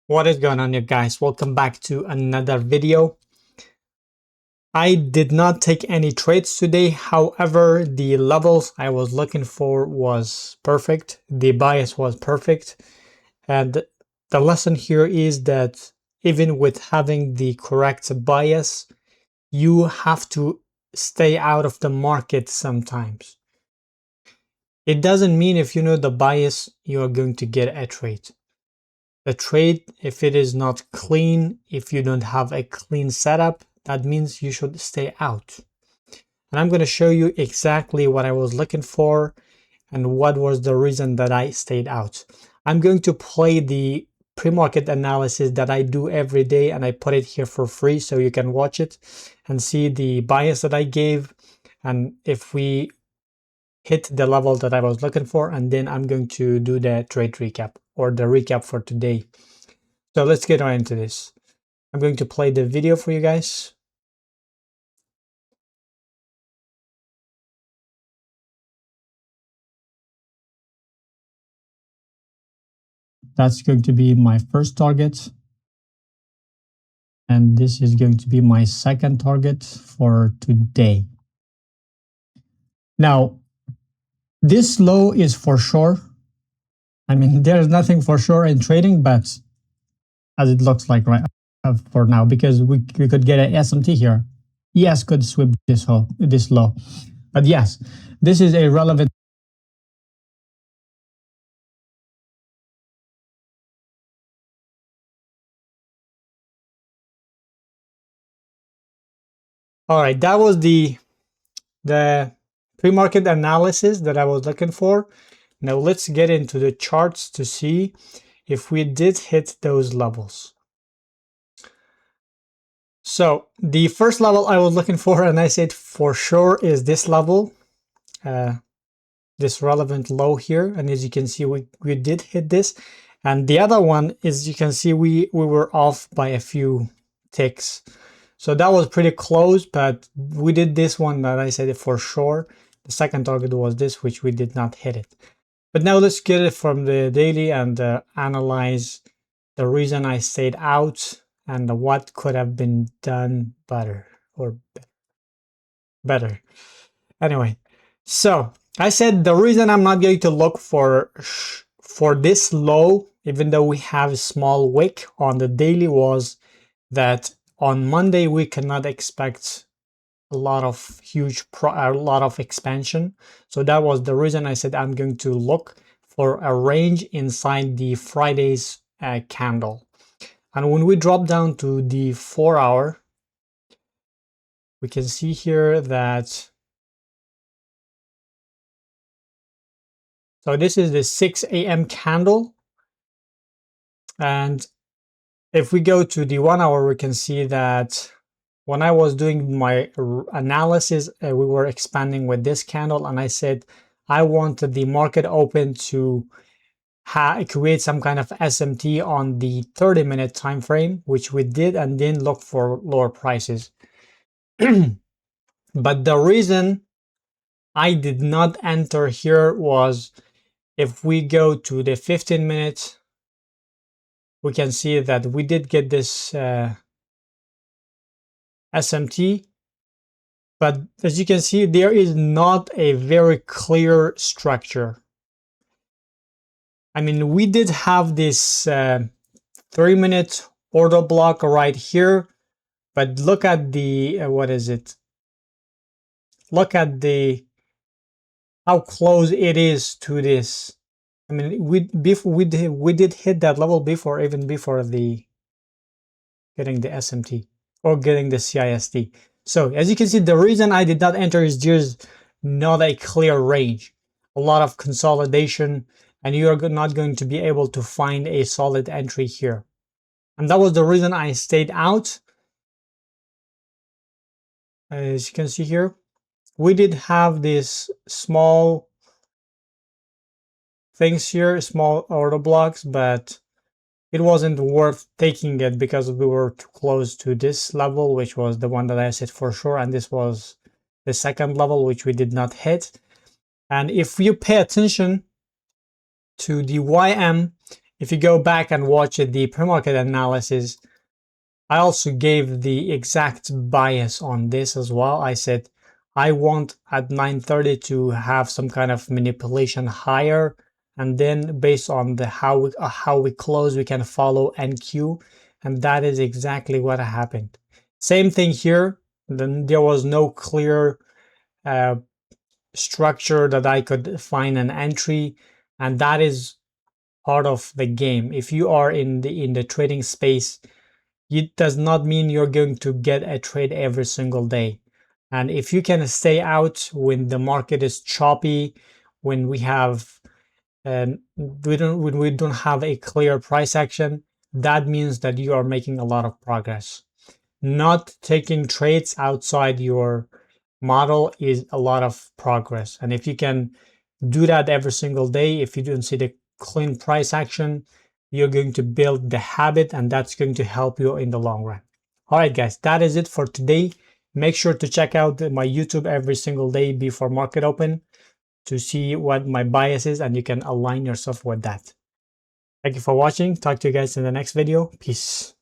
What is going on, you guys? Welcome back to another video. I did not take any trades today. However, the levels I was looking for was perfect. The bias was perfect. And the lesson here is that even with having the correct bias, you have to stay out of the market sometimes. It doesn't mean if you know the bias, you are going to get a trade. The trade, if it is not clean, if you don't have a clean setup, that means you should stay out. And I'm going to show you exactly what I was looking for and what was the reason that I stayed out. I'm going to play the pre-market analysis that I do every day, and I put it here for free so you can watch it and see the bias that I gave and if we hit the level that I was looking for, and then I'm going to do the trade recap or the recap for today. So let's get right into this. I'm going to play the video for you guys. That's going to be my first target. And this is going to be my second target for today. Now, this low is for sure. I mean, there's nothing for sure in trading, but as it looks like right for now, because we could get an SMT here. Yes, could sweep this low. But yes, this is a relevant. All right, that was the pre-market analysis that I was looking for. Now let's get into the charts to see if we did hit those levels. So the first level I was looking for, and I said for sure, is this level, this relevant low here. And as you can see, we did hit this. And the other one is, you can see we were off by a few ticks. So that was pretty close, but we did this one that I said for sure. The second target was this, which we did not hit it. But now let's get it from the daily and analyze the reason I stayed out and what could have been done better or better. Anyway, so I said the reason I'm not going to look for this low, even though we have a small wick on the daily, was that on Monday we cannot expect a lot of expansion. So that was the reason I said I'm going to look for a range inside the Friday's candle. And when we drop down to the 4 hour, we can see here that, so this is the 6 a.m. candle. And if we go to the 1 hour, we can see that when I was doing my analysis, we were expanding with this candle, and I said I wanted the market open to create some kind of SMT on the 30-minute time frame, which we did, and then look for lower prices. But the reason I did not enter here was, if we go to the 15 minutes, we can see that we did get this SMT, but as you can see, there is not a very clear structure. I mean, we did have this 3-minute order block right here, but look at the what is it? Look at the how close it is to this. I mean, we did hit that level before, even before the getting the SMT or getting the CISD. So as you can see, the reason I did not enter is there's not a clear range, a lot of consolidation, and you are not going to be able to find a solid entry here. And that was the reason I stayed out. As you can see here, we did have these small things here, small order blocks, but it wasn't worth taking it because we were too close to this level, which was the one that I said for sure, and this was the second level, which we did not hit. And if you pay attention to the YM, if you go back and watch the pre-market analysis, I also gave the exact bias on this as well. I said I want at 9:30 to have some kind of manipulation higher, and then based on the how we close, we can follow NQ, and that is exactly what happened. Same thing here. Then there was no clear uh, structure that I could find an entry, and that is part of the game. If you are in the trading space, it does not mean you're going to get a trade every single day. And if you can stay out when the market is choppy, when we have when we don't have a clear price action, that means that you are making a lot of progress. Not taking trades outside your model is a lot of progress. And if you can do that every single day, if you don't see the clean price action, you're going to build the habit, and that's going to help you in the long run. All right, guys, that is it for today. Make sure to check out my YouTube every single day before market open to see what my bias is, and you can align yourself with that. Thank you for watching. Talk to you guys in the next video. Peace.